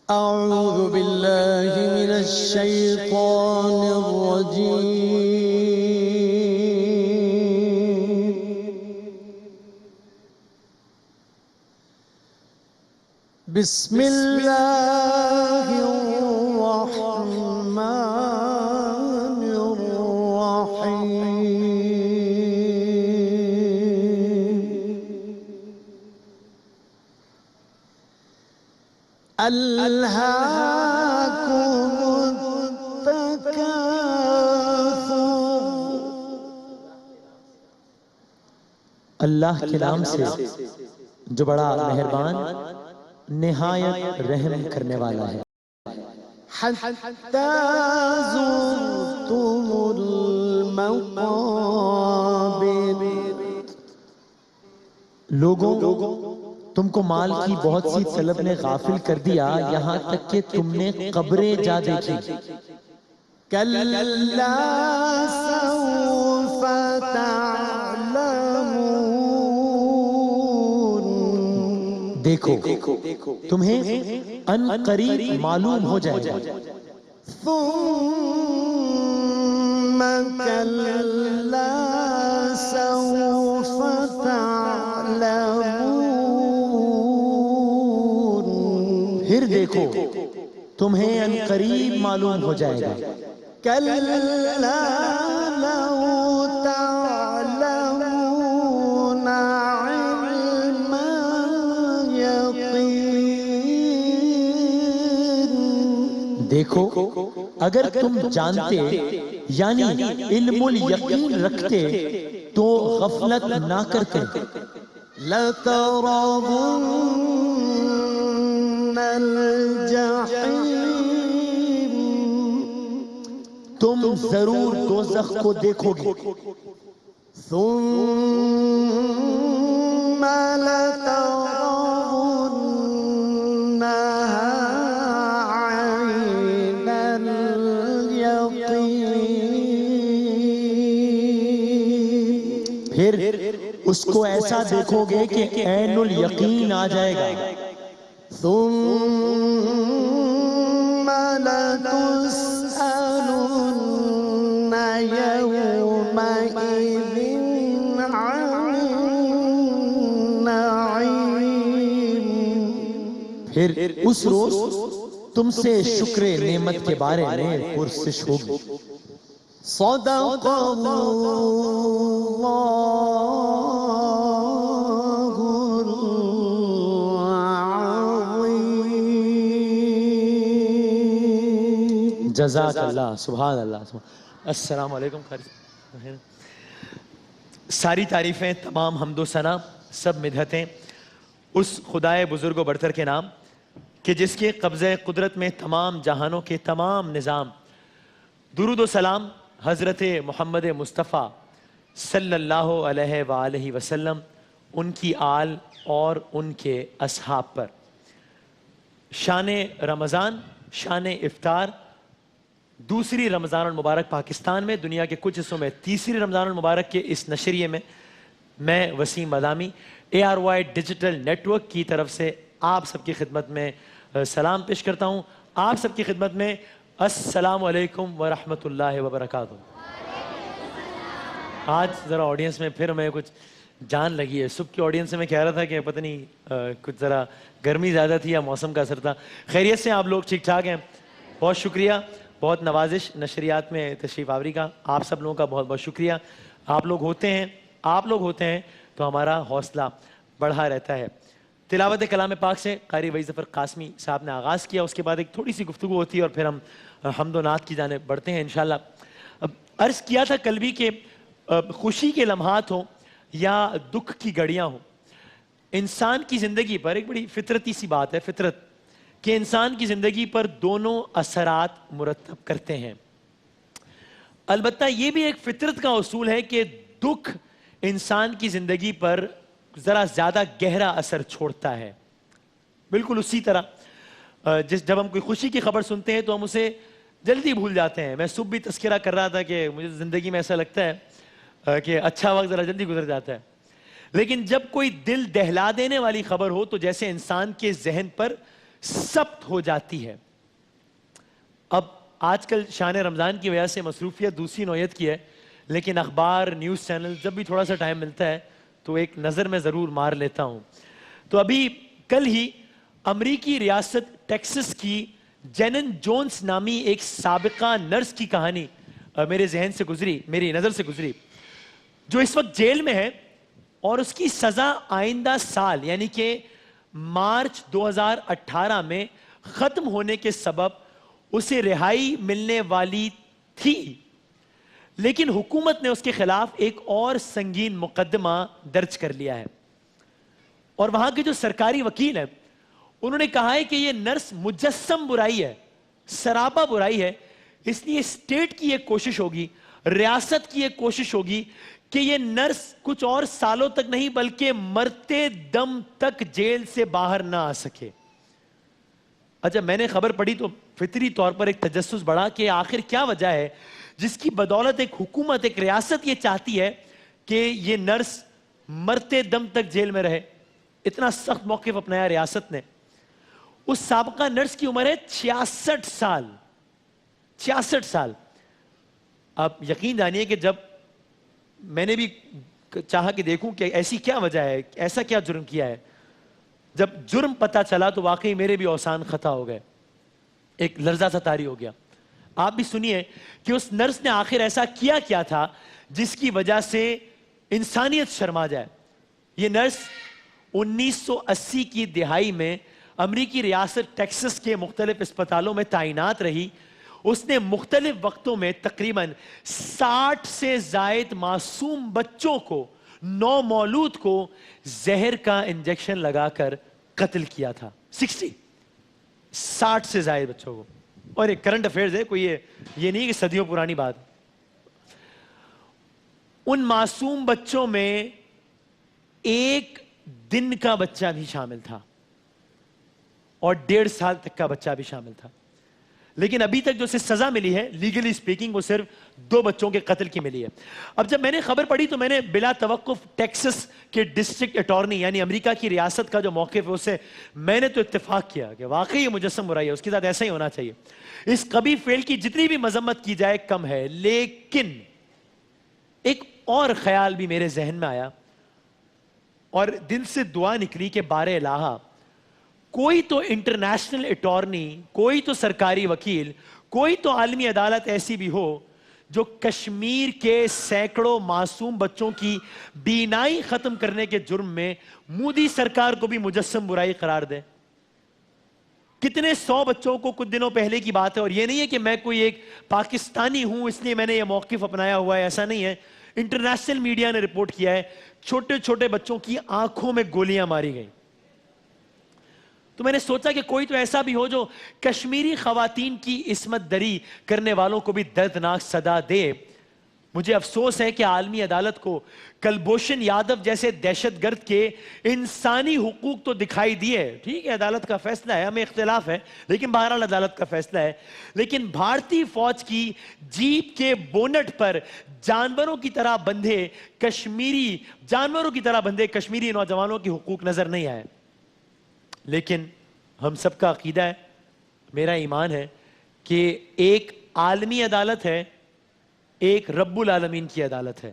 أعوذ بالله من الشيطان الرجيم. بسم الله الرحمن الرحيم. ألهاكم التكاثر. اللہ کے نام سے جو بڑا مہربان نہایت رحم کرنے والا ہے. حتى زرتم المقابر. لوگوں تم کو مال کی بہت سی طلب نے غافل کر دیا یہاں تک کہ تم نے قبریں جا دیکھی. كلا سوف تعلمون. دیکھو تمہیں ان قریب معلوم ہو جائے گا. ثم كلا سوف تعلمون. پھر دیکھو تمہیں ان قریب معلوم ہو جائے گا. كلا لو تعلمون علم اليقين. دیکھو اگر تم جانتے یعنی علم الیقین رکھتے تو غفلت نہ کرتے. لترون الجحیم. تم ضرور دوزخ کو دیکھو گے. ثم لترونها عین الیقین. پھر اس کو ایسا دیکھو گے کہ عین الیقین آ جائے گا. ثم لتسألن يومئذ عن النعيم. پھر اس روز تم سے شکر نعمت کے بارے میں پرسش ہوگی. صدق اللہ العظیم. جزاک اللہ. سبحان اللہ. السلام علیکم. ساری تعریفیں، تمام حمد و ثنا، سب مدحتیں اس خدائے بزرگ و برتر کے نام کہ جس کے قبضہ قدرت میں تمام جہانوں کے تمام نظام. درود و سلام حضرت محمد مصطفیٰ صلی اللہ علیہ وآلہ وسلم، ان کی آل اور ان کے اصحاب پر. شان رمضان، شان افطار، دوسری رمضان المبارک پاکستان میں، دنیا کے کچھ حصوں میں تیسری رمضان المبارک کے اس نشریے میں میں Waseem Madami ARY digital network کی طرف سے آپ سب کی خدمت میں سلام پیش کرتا ہوں. آپ سب کی خدمت میں السلام علیکم ورحمۃ اللہ وبرکاتہ. آج ذرا آڈینس میں پھر ہمیں کچھ جان لگی ہے. صبح کی آڈینس سے میں کہہ رہا تھا کہ پتہ نہیں کچھ ذرا گرمی زیادہ تھی یا موسم کا اثر تھا. خیریت سے آپ لوگ ٹھیک ٹھاک ہیں؟ بہت شکریہ. بہت نوازش نشریات میں تشریف آوری کا. آپ سب لوگوں کا بہت بہت شکریہ. آپ لوگ ہوتے ہیں تو ہمارا حوصلہ بڑھا رہتا ہے. تلاوت کلام پاک سے قاری وحید ظفر قاسمی صاحب نے آغاز کیا. اس کے بعد ایک تھوڑی سی گفتگو ہوتی ہے اور پھر ہم حمد و نعت کی جانب بڑھتے ہیں انشاءاللہ. عرض کیا تھا کل بھی کہ خوشی کے لمحات ہوں یا دکھ کی گھڑیاں ہوں، انسان کی زندگی پر ایک بڑی فطرتی سی بات ہے، فطرت، کہ انسان کی زندگی پر دونوں اثرات مرتب کرتے ہیں. البتہ یہ بھی ایک فطرت کا اصول ہے کہ دکھ انسان کی زندگی پر ذرا زیادہ گہرا اثر چھوڑتا ہے. بالکل اسی طرح جب ہم کوئی خوشی کی خبر سنتے ہیں تو ہم اسے جلدی بھول جاتے ہیں. میں صبح بھی تذکرہ کر رہا تھا کہ مجھے زندگی میں ایسا لگتا ہے کہ اچھا وقت ذرا جلدی گزر جاتا ہے، لیکن جب کوئی دل دہلا دینے والی خبر ہو تو جیسے انسان کے ذہن پر ثبت ہو جاتی ہے. اب آج کل شان رمضان کی وجہ سے مصروفیت دوسری نوعیت کی ہے, لیکن اخبار, نیوز چینل, جب بھی تھوڑا سا ٹائم ملتا ہے تو ایک نظر میں ضرور مار لیتا ہوں. تو ابھی کل ہی امریکی ریاست ٹیکسس کی جینن جونز نامی ایک سابقہ نرس کی کہانی میرے ذہن سے گزری, میری نظر سے گزری, جو اس وقت جیل میں ہے اور اس کی سزا آئندہ سال یعنی کہ مارچ 2018 میں ختم ہونے کے سبب اسے رہائی ملنے والی تھی, لیکن حکومت نے اس کے خلاف ایک اور سنگین مقدمہ درج کر لیا ہے. اور وہاں کے جو سرکاری وکیل ہیں انہوں نے کہا ہے کہ یہ نرس مجسم برائی ہے, سراپا برائی ہے, اس لیے اسٹیٹ کی ایک کوشش ہوگی, ریاست کی ایک کوشش ہوگی کہ یہ نرس کچھ اور سالوں تک نہیں بلکہ مرتے دم تک جیل سے باہر نہ آ سکے. جب میں نے خبر پڑھی تو فطری طور پر ایک تجسس بڑھا کہ آخر کیا وجہ ہے جس کی بدولت ایک حکومت, ایک ریاست یہ چاہتی ہے کہ یہ نرس مرتے دم تک جیل میں رہے. اتنا سخت موقف اپنایا ریاست نے. اس سابقہ نرس کی عمر ہے 66 سال. 66 سال. آپ یقین جانیے کہ جب میں نے بھی چاہا کہ دیکھوں کہ ایسی کیا وجہ ہے, ایسا کیا جرم کیا ہے, جب جرم پتا چلا تو واقعی میرے بھی اوسان خطا ہو گئے, ایک لرزہ سا طاری ہو گیا. آپ بھی سنیے کہ اس نرس نے آخر ایسا کیا تھا جس کی وجہ سے انسانیت شرما جائے. یہ نرس 1980 کی دہائی میں امریکی ریاست ٹیکسس کے مختلف اسپتالوں میں تعینات رہی. اس نے مختلف وقتوں میں تقریباً 60 سے زائد معصوم بچوں کو, نومولود کو زہر کا انجیکشن لگا کر قتل کیا تھا. 60 سے زائد بچوں کو. اور ایک کرنٹ افیئرز ہے, کوئی یہ نہیں کہ صدیوں پرانی بات. ان معصوم بچوں میں 1 دن کا بچہ بھی شامل تھا اور 1.5 سال تک کا بچہ بھی شامل تھا. لیکن ابھی تک جو اسے سزا ملی ہے لیگلی سپیکنگ وہ صرف 2 بچوں کے قتل کی ملی ہے. اب جب میں نے خبر پڑھی تو میں نے بلا توقف ٹیکسس کے ڈسٹرکٹ اٹارنی یعنی امریکہ کی ریاست کا جو موقف ہے اسے میں نے تو اتفاق کیا کہ واقعی یہ مجسم برائی ہے, اس کے ساتھ ایسا ہی ہونا چاہیے. اس قبیح فعل کی جتنی بھی مذمت کی جائے کم ہے. لیکن ایک اور خیال بھی میرے ذہن میں آیا اور دل سے دعا نکلی کہ بار الہ کوئی تو انٹرنیشنل اٹارنی, کوئی تو سرکاری وکیل, کوئی تو عالمی عدالت ایسی بھی ہو جو کشمیر کے سینکڑوں معصوم بچوں کی بینائی ختم کرنے کے جرم میں مودی سرکار کو بھی مجسم برائی قرار دے. کتنے 100 بچوں کو کچھ دنوں پہلے کی بات ہے, اور یہ نہیں ہے کہ میں کوئی ایک پاکستانی ہوں اس لیے میں نے یہ موقف اپنایا ہوا ہے, ایسا نہیں ہے. انٹرنیشنل میڈیا نے رپورٹ کیا ہے چھوٹے چھوٹے بچوں کی آنکھوں میں گولیاں ماری گئیں. تو میں نے سوچا کہ کوئی تو ایسا بھی ہو جو کشمیری خواتین کی عصمت دری کرنے والوں کو بھی دردناک صدا دے. مجھے افسوس ہے کہ عالمی عدالت کو کلبھوشن یادو جیسے دہشت گرد کے انسانی حقوق تو دکھائی دیے, ٹھیک ہے عدالت کا فیصلہ ہے, ہمیں اختلاف ہے, لیکن بہرحال عدالت کا فیصلہ ہے. لیکن بھارتی فوج کی جیپ کے بونٹ پر جانوروں کی طرح بندھے کشمیری نوجوانوں کے حقوق نظر نہیں آئے. لیکن ہم سب کا عقیدہ ہے, میرا ایمان ہے کہ ایک عالمی عدالت ہے, ایک رب العالمین کی عدالت ہے,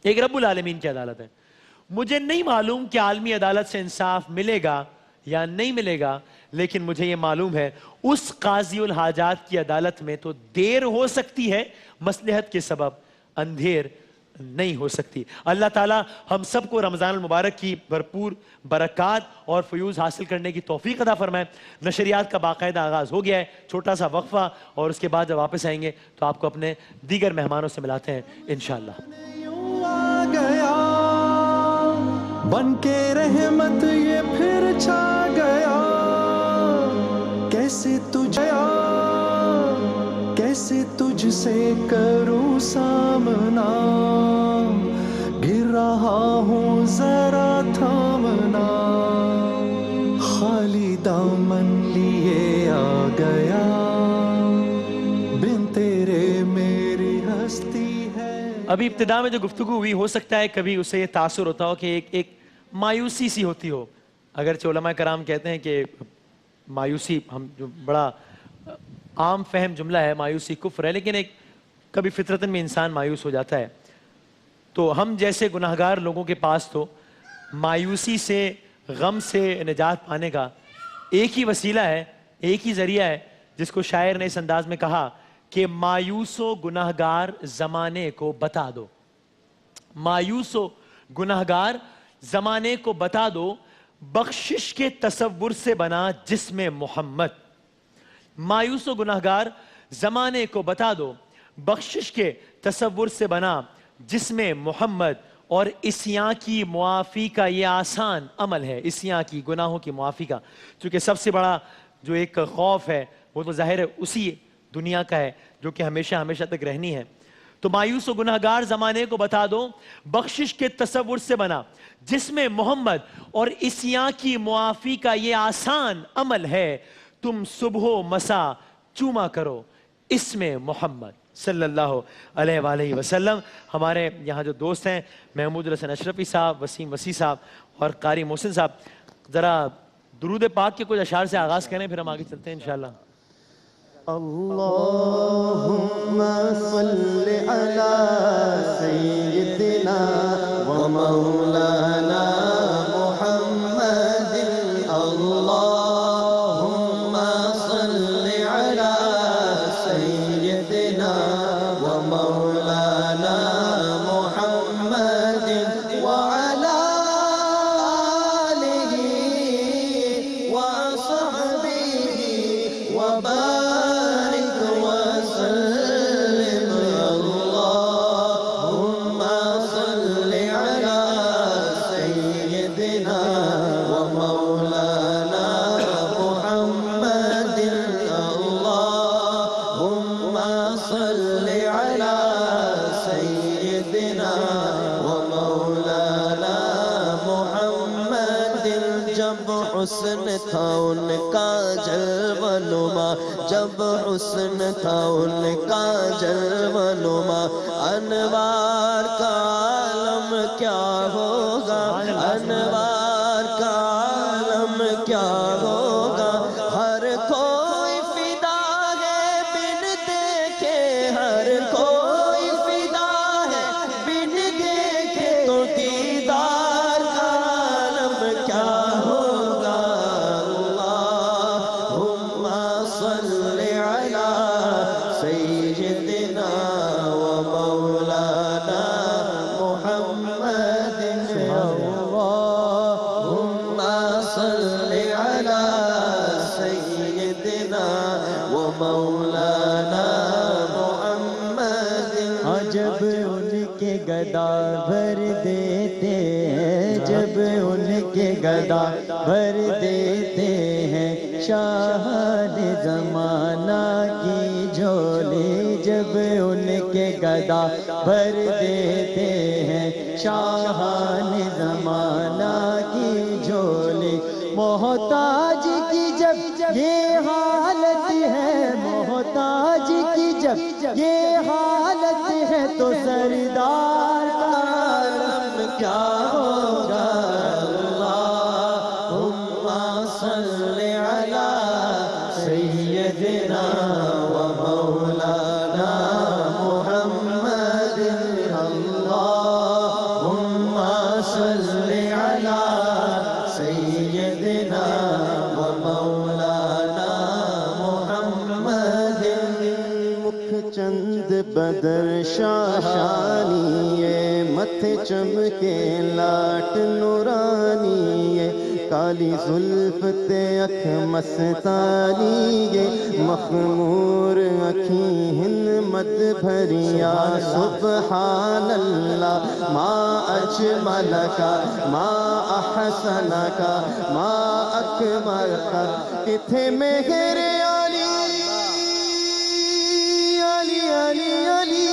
ایک رب العالمین کی عدالت ہے. مجھے نہیں معلوم کہ عالمی عدالت سے انصاف ملے گا یا نہیں ملے گا, لیکن مجھے یہ معلوم ہے اس قاضی الحاجات کی عدالت میں تو دیر ہو سکتی ہے مصلحت کے سبب, اندھیر نہیں ہو سکتی. اللہ تعالیٰ ہم سب کو رمضان المبارک کی بھرپور برکات اور فیوز حاصل کرنے کی توفیق عطا فرمائے. نشریات کا باقاعدہ آغاز ہو گیا ہے, چھوٹا سا وقفہ, اور اس کے بعد جب واپس آئیں گے تو آپ کو اپنے دیگر مہمانوں سے ملاتے ہیں انشاءاللہ. بن کے رحمت یہ پھر چھا گیا, کیسے تجھ سے کروں سامنا, گر رہا ہوں ذرا تھامنا, خالی دامن لیے آ گیا, بن تیرے میری ہستی ہے. ابھی ابتدا میں جو گفتگو ہوئی, ہو سکتا ہے کبھی اسے یہ تاثر ہوتا ہو کہ ایک مایوسی سی ہوتی ہو. اگرچہ علماء کرام کہتے ہیں کہ مایوسی ہم جو بڑا عام فہم جملہ ہے مایوسی کفر ہے، لیکن ایک کبھی فطرتاً میں انسان مایوس ہو جاتا ہے. تو ہم جیسے گناہگار لوگوں کے پاس تو مایوسی سے غم سے نجات پانے کا ایک ہی وسیلہ ہے، ایک ہی ذریعہ ہے، جس کو شاعر نے اس انداز میں کہا کہ مایوس و گناہگار زمانے کو بتا دو. مایوس و گناہگار زمانے کو بتا دو، بخشش کے تصور سے بنا جسم محمد. مایوس و گناہگار زمانے کو بتا دو، بخشش کے تصور سے بنا جسم محمد. اور عصیاں کی معافی کا یہ آسان عمل ہے، عصیاں کی، گناہوں کی معافی کا، چونکہ سب سے بڑا جو ایک خوف ہے وہ تو ظاہر ہے اسی دنیا کا ہے جو کہ ہمیشہ ہمیشہ تک رہنی ہے. تو مایوس و گناہگار زمانے کو بتا دو، بخشش کے تصور سے بنا جسم محمد اور عصیاں کی معافی کا یہ آسان عمل ہے. تم صبح و مسا چوما کرو اسم محمد صلی اللہ علیہ وآلہ وسلم. ہمارے یہاں جو دوست ہیں محمود الحسن اشرفی صاحب، وسیم وسیع صاحب اور قاری محسن صاحب، ذرا درود پاک کے کچھ اشعار سے آغاز کریں، پھر ہم آگے چلتے ہیں انشاءاللہ. اللهم صل على سيدنا ومولانا محمد. اللهم صل على سيدنا ومولانا محمد وعلى آله وصحبه وبارك وسلم. اللهم صل على سيدنا ومولانا محمد. اللهم صل على سيدنا ومولانا محمد. جب حسن تھا ان کا جلوہ نما، جب حسن تھا ان کا جلوہ نما، انوار کا عالم کیا ہوگا، انوار کا عالم کیا ہوگا. ہر کوئی فدا ہے بن دیکھے، ہر کوئی فدا ہے بن دیکھے، تو دیدار کا عالم کیا ہوگا. اللہم صل علی سیدنا ومولانا محمد. اللہم صل علی سیدنا ومولانا محمد. جب ان کے گدا بھر دیتے ہیں، جب ان کے گدا بھر دیتے ہیں، شاہان زمانہ کی جھولی. جب ان کے گدا بھر دیتے ہیں، شاہان زمانہ کی جھولی. محتاج کی جب یہ حالت ہے، محتاج کی جب یہ حالت ہے، تو سردار کا عالم کیا ہوگا. اللہم صل علی سیدنا ومولانا محمد. اللہم صل علی سیدنا ومولانا محمد. مکھ چند بدر شاشانی، متھے چمکے لاٹ نورانی، کالی زلف تے اکھ مستانی، مخمور اکھیں ہن مد بھریا. سبحان اللہ ما اجملک ما احسنک ما اکملک. کتھے مہر علی علی علی علی،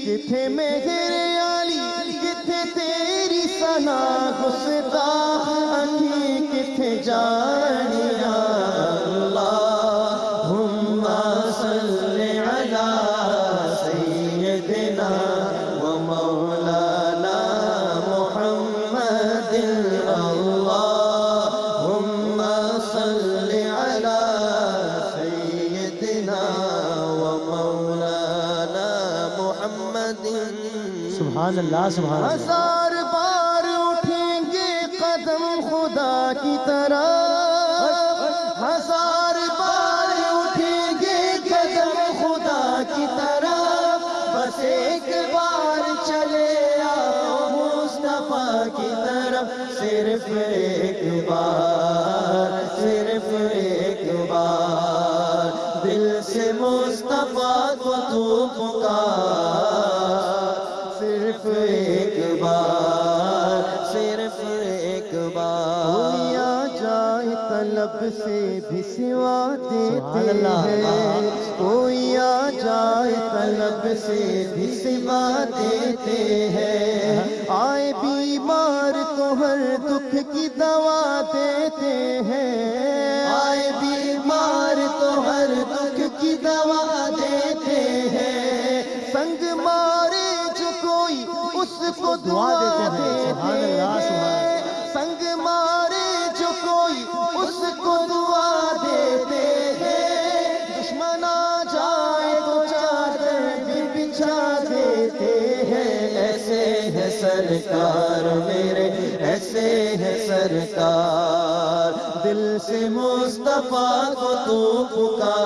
کتھے مہر علی، کتھے تیری ثنا گستاخ اکھیں کتھے جانیا. اللہم صل علی سیدنا ومولانا محمد. اللهم صل على سيدنا ومولانا محمد. سبحان اللہ سبحان اللہ. ہزار بار اٹھیں گے قدم خدا کی طرح، ہزار بار اٹھیں گے قدم خدا کی طرح، بس ایک بار چلے آؤ مصطفیٰ کی طرف. صرف ایک بار، صرف ایک بار دل سے مصطفیٰ کو تو پکار. صرف ایک بار، صرف ایک بار. دنیا جائے طلب سے بھی سوا دیتے ہیں، کوئی آ جائے طلب سے بھی سوا دیتے ہیں. آئے بیمار تو ہر دکھ کی دوا دیتے ہیں، آئے بیمار تو ہر دکھ کی دوا دیتے ہیں. سنگ مارے جو کوئی اس کو دعا دیتے ہیں، سنگ مارے جو کوئی اس کو دعا دیتے ہیں. دشمن آ جائے تو چادر بھی بچھا دیتے ہیں. ایسے ہے سرکار میرے، ایسے ہے سرکار، دل سے مصطفیٰ کو تو پکار.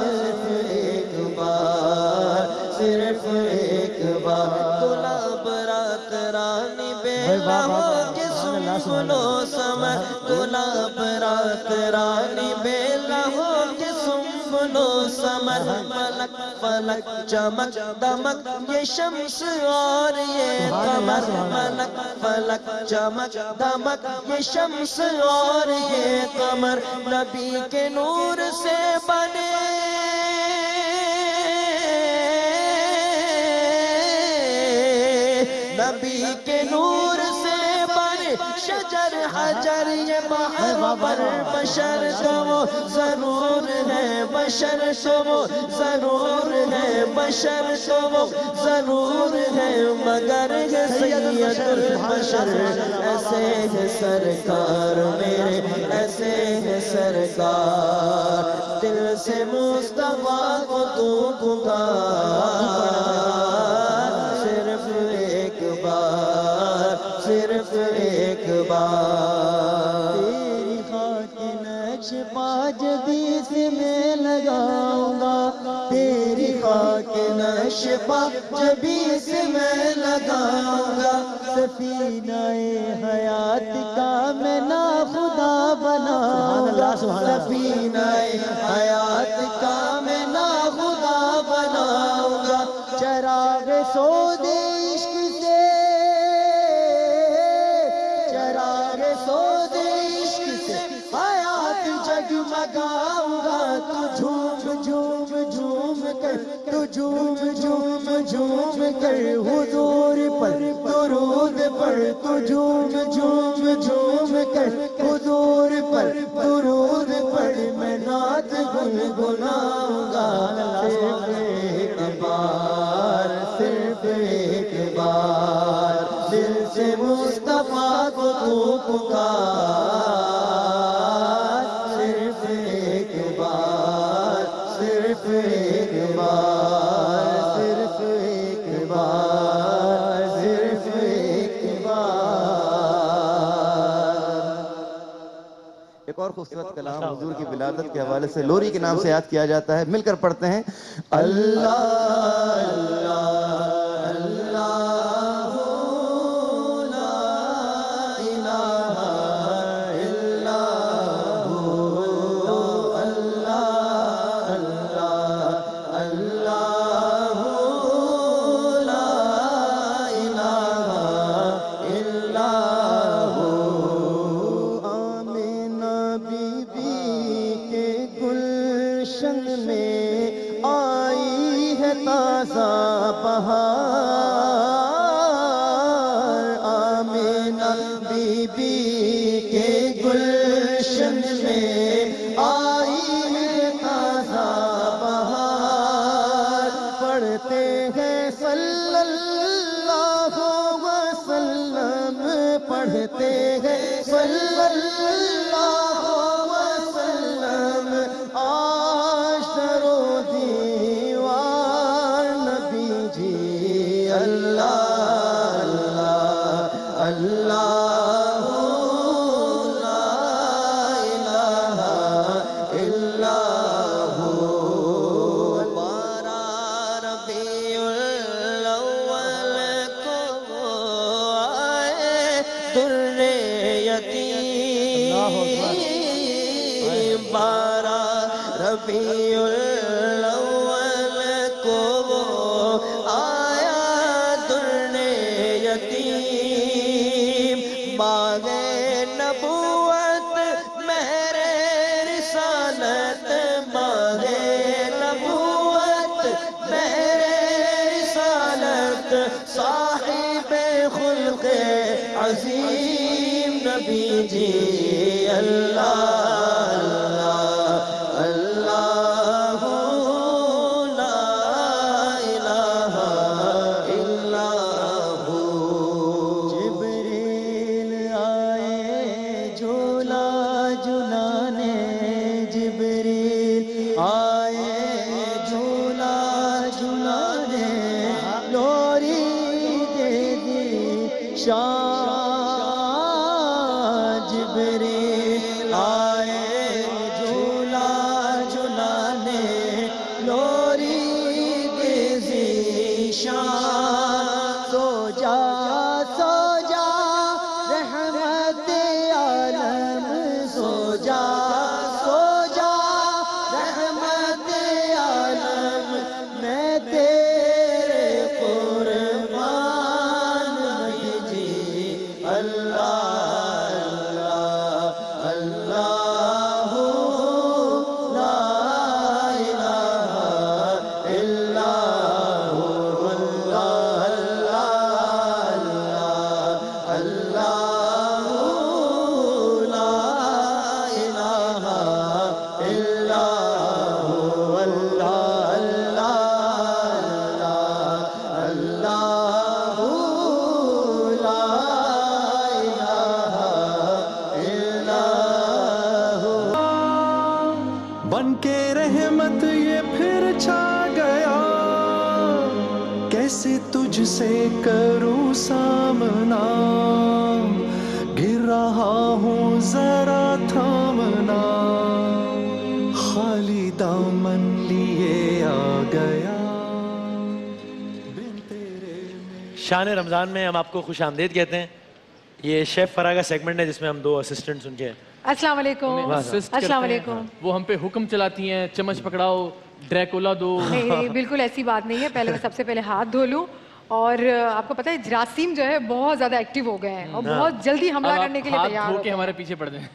صرف ایک بار، صرف ایک بار. گلاب رات رانی بیلا ہو کے سنبھلو سمر، گلاب رات رانی بیلا ہو کے سنبھلو سمر. فلک فلک چمک دمک یہ شمس اور یہ قمر، فلک فلک چمک دمک یہ شمس اور یہ قمر. نبی کے نور سے بنے نبی کے نور سے بنے شجر حجر یہ بحر بشر تو وہ ضرور ہے، بشر تو وہ ضرور ہے، بشر تو وہ ضرور ہے، مگر ہے سید البشر. ایسے ہے سرکار میرے، ایسے ہے سرکار، دل سے مصطفیٰ کو تو پکار. صرف ایک بار، صرف ایک بار. تیری خاک نقش پا جبی سے میں لگاؤں گا، تیری خاک نقش پا جبی سے میں لگاؤں گا. سفینہ حیات کا میں نا خدا بناؤں گا، سفینہ حیات کا میں نا خدا بناؤں گا. چراغ سود عشق سے، چراغ سود عشق سے حیات جگمگاؤں گا. تو جھوم جھوم جھوم کر، تو جھوم جھوم جھوم کر حضور پر درود پڑھ. تو جھوم جھوم جھوم کر حضور پر درود پڑھ. میں نعت گنگناؤں گا. صرف ایک بار، صرف ایک بار دل سے مصطفیٰ کو تو پکار. صرف ایک بار، صرف ایک بار، صرف ایک بار، صرف ایک بار. ایک اور خوبصورت کلام حضور کی ولادت کے حوالے سے لوری کے نام سے یاد کیا جاتا ہے، مل کر پڑھتے ہیں. اللہ اللہ اللہ لا الہ الا ہو، اللہ اللہ اللہ لا الہ الا ہو. آمینہ بی بی کے گلشن میں آئی ہے تازہ پڑھتے ہیں صلی اللہ وسلم آج درود دیوار نبی جی اللہ اللہ ربیع الاول کو وہ آیا در یتیم باغ نبوت مہر رسالت باغ نبوت مہر رسالت صاحب خلق عظیم نبی جی اللہ جبریل آئے جھولا جھولانے لوری دے ذیشان سو جا رحمت عالم سو جا رحمت عالم میں تیرے قربان نبی جی اللہ بن کے رحمت یہ پھر چھا گیا کیسے تجھ سے کروں سامنا گر رہا ہوں ذرا تھامنا خالی دامن لیے آ گیا شان رمضان میں ہم آپ کو خوش آمدید کہتے ہیں. یہ شیف فرا کا سیگمنٹ ہے جس میں ہم دو اسسٹنٹس ان کے السلام علیکم. السلام علیکم. وہ ہم پہ حکم چلاتی ہیں چمچ پکڑاؤ ڈریکولا دو. نہیں بالکل ایسی بات نہیں ہے. پہلے میں سب سے پہلے ہاتھ دھو لوں اور آپ کو پتہ ہے جراثیم جو ہے بہت زیادہ ایکٹیو ہو گئے ہیں اور بہت جلدی حملہ کرنے کے لیے تیار ہو کے ہمارے پیچھے پڑ جائیں.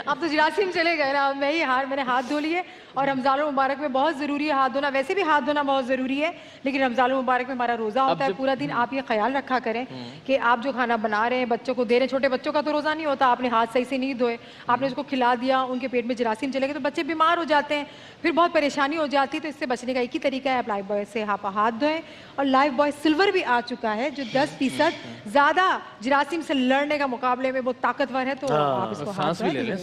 اب تو جراثیم چلے گئے نا. میں نے ہاتھ دھو لیے اور رمضان المبارک میں بہت ضروری ہے ہاتھ دھونا. ویسے بھی ہاتھ دھونا بہت ضروری ہے لیکن رمضان المبارک میں ہمارا روزہ ہوتا ہے پورا دن. آپ یہ خیال رکھا کریں کہ آپ جو کھانا بنا رہے ہیں بچوں کو دے رہے ہیں. چھوٹے بچوں کا تو روزہ نہیں ہوتا. آپ نے ہاتھ صحیح سے نہیں دھوئے آپ نے اس کو کھلا دیا ان کے پیٹ میں جراثیم چلے گئے تو بچے بیمار ہو جاتے ہیں پھر بہت پریشانی ہو جاتی ہے. تو اس سے بچنے کا ایک ہی طریقہ ہے آپ لائف بوائے سے ہاتھ دھوئیں. اور لائف بوائے سلور بھی آ چکا ہے جو 10% زیادہ جراثیم سے لڑنے کا مقابلے میں وہ طاقتور ہے. تو آپ اس کو سانس بھی لے لیں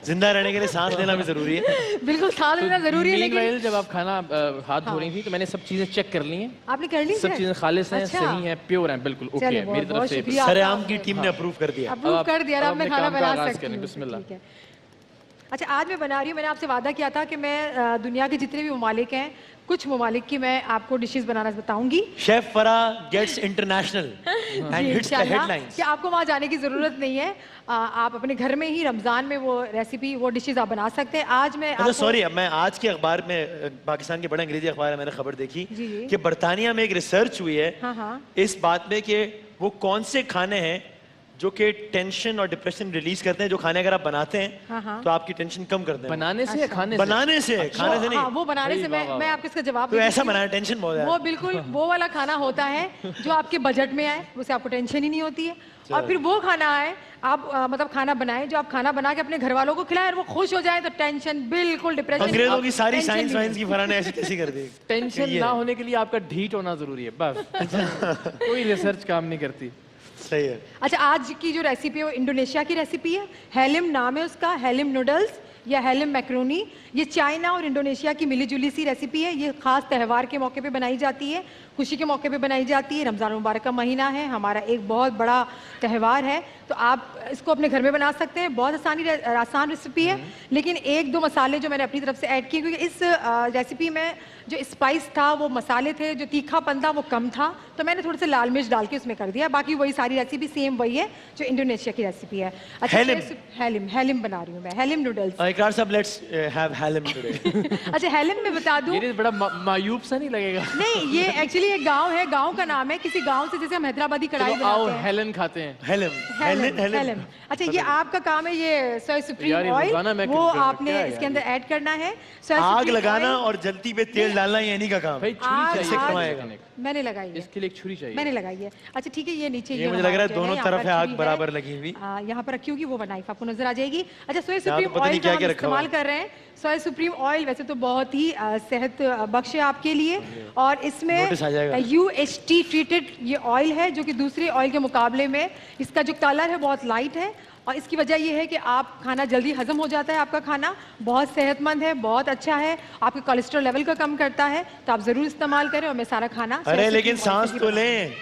زندہ رہنے کے لیے سانس لینا بھی ضروری ہے. بالکل سانس لینا ضروری ہے. لیکن جب آپ کھانا ہاتھ دھو رہی تھی تو میں نے سب چیزیں چیک کر لی ہیں. آپ نے کر لی سب چیزیں خالص ہیں صحیح ہیں پیور ہیں بالکل اوکے ہے. میری طرف سے سرعام کی ٹیم نے اپروو کر دیا. اپروو کر دیا. اب میں کھانا بنا سکتی ہوں. بسم اللہ. اچھا آج میں بنا رہی ہوں. میں نے آپ سے وعدہ کیا تھا کہ میں دنیا کے جتنے بھی ممالک ہیں کچھ ممالک کی میں آپ کو ڈشز بنانا بتاؤں گی. شیف فرا gates international and hits the headlines. کہ آپ کو وہاں جانے کی ضرورت نہیں ہے. آپ اپنے گھر میں ہی رمضان میں وہ ریسیپی وہ ڈشز آپ بنا سکتے ہیں. آج میں سوری میں آج کے اخبار میں پاکستان کے بڑے انگریزی اخبار ہے میں نے خبر دیکھی کہ برطانیہ میں ایک ریسرچ ہوئی ہے اس بات میں کہ وہ کون سے کھانے ہیں جو کہ ٹینشن اور ڈپریشن ریلیز کرتے ہیں. جو کھانے اگر آپ بناتے ہیں تو آپ کی ٹینشن کم کرتے ہیں. بنانے سے یا کھانے سے؟ بنانے سے. کھانے سے نہیں. وہ بنانے سے میں آپ کو اس کا جواب تو ایسا بنانا ٹینشن بہت ہے. وہ بالکل وہ والا کھانا ہوتا ہے جو آپ کے بجٹ میں آئے اس سے آپ کو ٹینشن ہی نہیں ہوتی ہے. اور پھر وہ کھانا آئے آپ مطلب کھانا بنائیں جو آپ کھانا بنا کے اپنے گھر والوں کو کھلائیں اور وہ خوش ہو جائیں تو ٹینشن بالکل ڈپریشن. انگریزوں کی ساری سائنس وائنس کی فرا نے ایسی کیسی کر دی. ٹینشن نہ ہونے کے لیے آپ کا ڈھیٹ ہونا ضروری ہے بس. کوئی ریسرچ کام نہیں کرتی. صحیح ہے. अच्छा, आज की जो रेसिपी है वो इंडोनेशिया की रेसिपी है. हेलिम नाम है उसका, हेलिम नूडल्स या हेलिम मैक्रोनी. ये चाइना और इंडोनेशिया की मिली जुली सी रेसिपी है. ये खास त्यौहार के मौके पे बनाई जाती है, खुशी के मौके पे बनाई जाती है. रमज़ान मुबारक का महीना है, हमारा एक बहुत बड़ा त्यौहार है, तो आप इसको अपने घर में बना सकते हैं. बहुत आसान रेसिपी है, लेकिन एक दो मसाले जो मैंने अपनी तरफ से ऐड किए, क्योंकि इस रेसिपी में जो स्पाइस था, वो मसाले थे, जो तीखापन था वो कम था, तो मैंने थोड़े से लाल मिर्च डाल के उसमें कर दिया. बाकी वही सारी रेसिपी सेम वही है जो इंडोनेशिया की रेसिपी है. अच्छा, हेलिम बना रही हूँ मैं, हेलिम नूडल्स. इकरार साहब, लेट्स हैव हेलिम टुडे. अच्छा, हेलिम में बता दूं, ये बड़ा मायूब सा नहीं लगेगा? नहीं, ये एक्चुअली एक गांव है, गांव का नाम है. किसी गांव से जैसे हम हैदराबादी कढ़ाई चलो आओ बनाते हैं. हेलन खाते हैं. हेलिम. अच्छा, ये आपका काम है, ये सोया सुप्रीम ऑयल, वो आपने इसके अंदर ऐड करना है. आग लगाना और जल्दी पे तेल डालना ये नहीं का काम. भाई छुरी चाहिए कमाएगा. मैंने लगाई है, इसके लिए एक छुरी चाहिए. मैंने लगाई है. अच्छा ठीक है, ये नीचे ये मुझे लग रहा है दोनों तरफ है आग बराबर लगी हुई. यहाँ पर रखी होगी, वो नाइफ आपको नजर आ जाएगी. अच्छा, सोया तो सुप्रीम पता नहीं ऑयल क्या जो क्या हम रखा हुआ इस्तेमाल कर रहे हैं, सोया सुप्रीम ऑयल वैसे तो बहुत ही सेहत बख्श है आपके लिए, और नोटिस आ जाएगा. इसमें UHT ट्रीटेड ये ऑयल है, जो कि दूसरे ऑयल के मुकाबले में इसका जो कलर है बहुत लाइट है, और इसकी वजह ये है कि आप खाना जल्दी हजम हो जाता है. आपका खाना बहुत सेहतमंद है, बहुत अच्छा है, आपके कोलेस्ट्रॉल लेवल का कम करता है, तो आप जरूर इस्तेमाल करें. और मैं सारा खाना, अरे लेकिन सांस तो लें.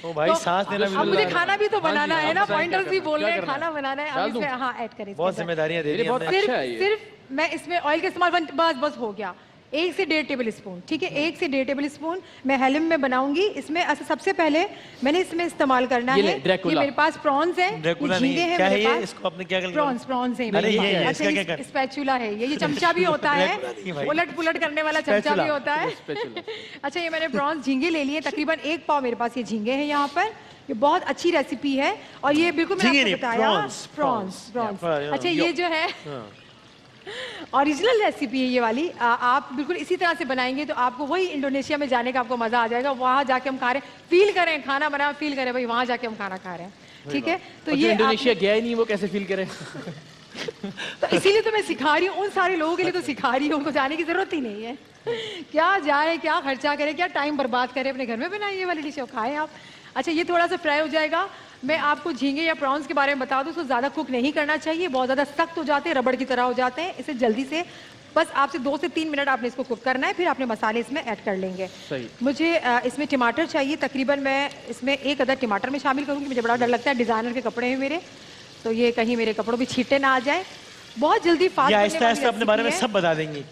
ओ भाई, सांस लेना भी. अब मुझे खाना भी तो बनाना है ना, बताएं पॉइंटर्स क्या भी करना बोल रहे हैं, क्या खाना बनाना है. अब इसमें हाँ ऐड करें. बहुत जिम्मेदारियां दे रही हैं बहुत हमने. अच्छा है ये. सिर्फ मैं इसमें ऑयल का इस्तेमाल बस हो गया. 1 से 1.5 टेबल स्पून, ठीक है, 1 से 1.5 टेबल स्पून मैं हेलिम में बनाऊंगी. इसमें सबसे पहले मैंने इसमें इस्तेमाल करना है, ये मेरे पास प्रॉन्स हैं, ये झींगे हैं मेरे पास. इसको आपने क्या कर लिया? प्रॉन्स हैं. अरे ये इसका क्या कर? स्पैचुला है ये चमचा भी होता है, उलट पुलट करने वाला चमचा भी होता है. अच्छा, ये मैंने प्रॉन्स झींगे ले लिए, तकरीबन 1 पाव मेरे पास ये झींगे हैं यहाँ पर. ये बहुत अच्छी रेसिपी है, और ये बिल्कुल मैंने आपको बताया, प्रॉन्स. अच्छा, ये जो है ओरिजिनल रेसिपी है ये वाली. आप बिल्कुल इसी तरह से बनाएंगे तो आपको वही इंडोनेशिया में जाने का आपको मजा आ जाएगा. वहाँ जाके हम खा रहे हैं, फील करें, खाना बना फील करें, भाई वहाँ जाके हम खाना खा रहे हैं. ठीक है, तो ये इंडोनेशिया गया ही नहीं, वो कैसे फील करे? तो इसीलिए तो मैं सिखा रही हूँ, उन सारे लोगों के लिए तो सिखा रही हूँ, उनको जाने की जरूरत ही नहीं है. क्या जाए, क्या खर्चा करे, क्या टाइम बर्बाद करे, अपने घर में बनाए ये वाली डिश खाएं आप. अच्छा, ये थोड़ा सा फ्राई हो जाएगा. मैं आपको झींगे या प्रॉन्स के बारे में बता दूं, उसको ज़्यादा कुक नहीं करना चाहिए, बहुत ज़्यादा सख्त हो जाते हैं, रबड़ की तरह हो जाते हैं. इसे जल्दी से बस आपसे 2 से 3 मिनट आपने इसको कुक करना है, फिर आपने मसाले इसमें ऐड कर लेंगे. सही. मुझे इसमें टमाटर चाहिए, तकरीबन मैं इसमें 1 अदद टमाटर में शामिल करूँगी. मुझे बड़ा डर लगता है, डिज़ाइनर के कपड़े हैं मेरे, तो ये कहीं मेरे कपड़ों पर छींटे ना आ जाए. बहुत जल्दी फास्ट आहिस्ता आहिस्ता अपने बारे में सब बता देंगी,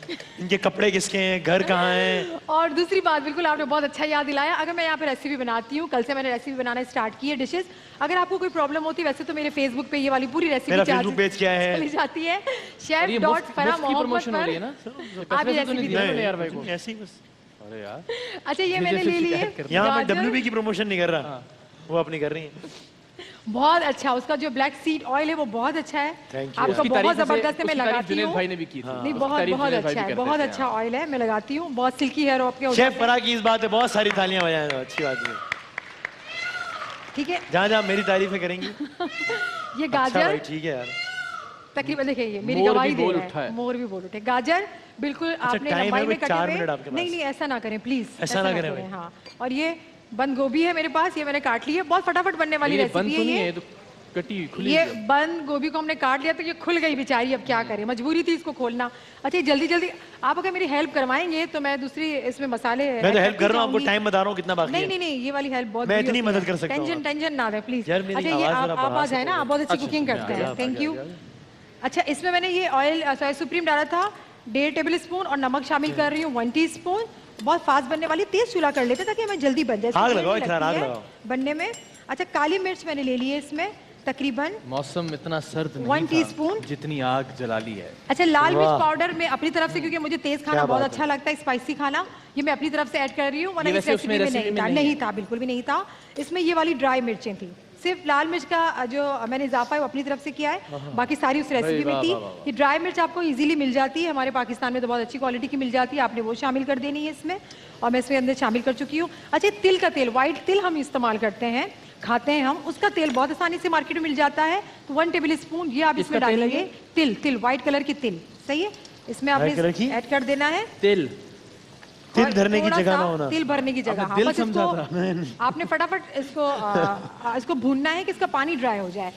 इनके कपड़े किसके हैं, घर कहाँ है. और दूसरी बात, बिल्कुल आपने बहुत अच्छा याद दिलाया, अगर मैं यहाँ पे रेसिपी बनाती हूँ, कल से मैंने रेसिपी बनाना स्टार्ट की है डिशेस. अगर आपको कोई प्रॉब्लम होती है, वैसे तो मेरे फेसबुक पे ये वाली पूरी रेसिपी फेसबुक पेज क्या है, चली जाती है, chef.farah मोहम्मद पर. आप ये रेसिपी यार भाई को ऐसी बस. अरे यार, अच्छा, ये मैंने ले लिए. यहाँ मैं WB की प्रमोशन नहीं कर रहा, वो अपनी कर रही है. बहुत अच्छा, उसका जो ब्लैक सीड ऑयल है वो बहुत अच्छा है. Thank you. आपका बहुत जबरदस्त है, मैं लगाती जुनैद हूँ. भाई ने भी की थी. नहीं, बहुत अच्छा है, बहुत अच्छा ऑयल है, मैं लगाती हूँ. बहुत सिल्की हेयर आपके. शेफ फराह की इस बात है, बहुत सारी तालियां बजाएं, अच्छी बात है. ठीक है, जहाँ जहाँ मेरी तारीफें करेंगी. ये अच्छा गाजर भाई, ठीक है यार. तकरीबन देखिए, ये मेरी मोर गवाही भी दे बोल रहा उठा है, है. मोर भी बोल उठे. गाजर बिल्कुल आपने टाइम है लंबाई कोई में 4 कटे मिनट हुए. आपके पास. नहीं, ऐसा ना करें प्लीज, ऐसा ना करें भाई. हाँ, और ये बंद गोभी है मेरे पास, ये मैंने काट ली है. बहुत फटाफट बनने वाली रेसिपी है ये. तो कटी खुली. ये बंद गोभी को हमने काट लिया तो ये खुल गई बेचारी, अब क्या करें, मजबूरी थी इसको खोलना. अच्छा, जल्दी जल्दी आप अगर मेरी हेल्प करवाएंगे तो मैं दूसरी इसमें मसाले. मैं तो हेल्प कर रहा हूँ, आपको टाइम बता रहा हूँ कितना बाकी है. नहीं, ये वाली हेल्प बहुत. मैं इतनी मदद कर सकता हूँ. टेंशन ना ले प्लीज. यार, मेरी अच्छा, ये आवाज़ जरा आप बढ़ा आ जाए ना, आप बहुत अच्छी कुकिंग करते हैं. Thank you. अच्छा, इसमें मैंने ये ऑयल सोया सुप्रीम डाला था 1.5 टेबल स्पून, और नमक शामिल कर रही हूँ 1 टीस्पून. बहुत फास्ट बनने वाली, तेज चूल्हा कर लेते ताकि हमें जल्दी बन जाए, आग लगाओ, इतना आग लगाओ बनने में. अच्छा, काली मिर्च मैंने ले ली है इसमें, तकरीबन मौसम इतना सर्द नहीं 1 टीस्पून जितनी आग जला ली है. अच्छा, लाल मिर्च पाउडर मैं अपनी तरफ से, क्योंकि मुझे तेज खाना बहुत अच्छा लगता है, स्पाइसी खाना, ये मैं अपनी तरफ से ऐड कर रही हूँ. वरना इस रेसिपी में नहीं था, बिल्कुल भी नहीं था. इसमें ये वाली ड्राई मिर्चें थी, सिर्फ लाल मिर्च का जो मैंने इजाफा है वो अपनी तरफ से किया है, बाकी सारी उस रेसिपी में थी. ये ड्राई मिर्च आपको इजीली मिल जाती है, हमारे पाकिस्तान में तो बहुत अच्छी क्वालिटी की मिल जाती है, आपने वो शामिल कर देनी है इसमें, और मैं इसमें अंदर शामिल कर चुकी हूँ. अच्छा, तिल का तेल, व्हाइट तिल हम इस्तेमाल करते हैं, खाते हैं हम, उसका तेल बहुत आसानी से मार्केट में मिल जाता है, तो 1 टेबल स्पून ये आप इसमें डालेंगे. तिल व्हाइट कलर की तिल, सही है, इसमें आपने ऐड कर देना है. तेल तिल धरने की जगह ना होना। तिल भरने की जगह, हाँ, दिल बस समझा इसको आपने फटाफट इसको भूनना है कि इसका पानी ड्राई हो जाए।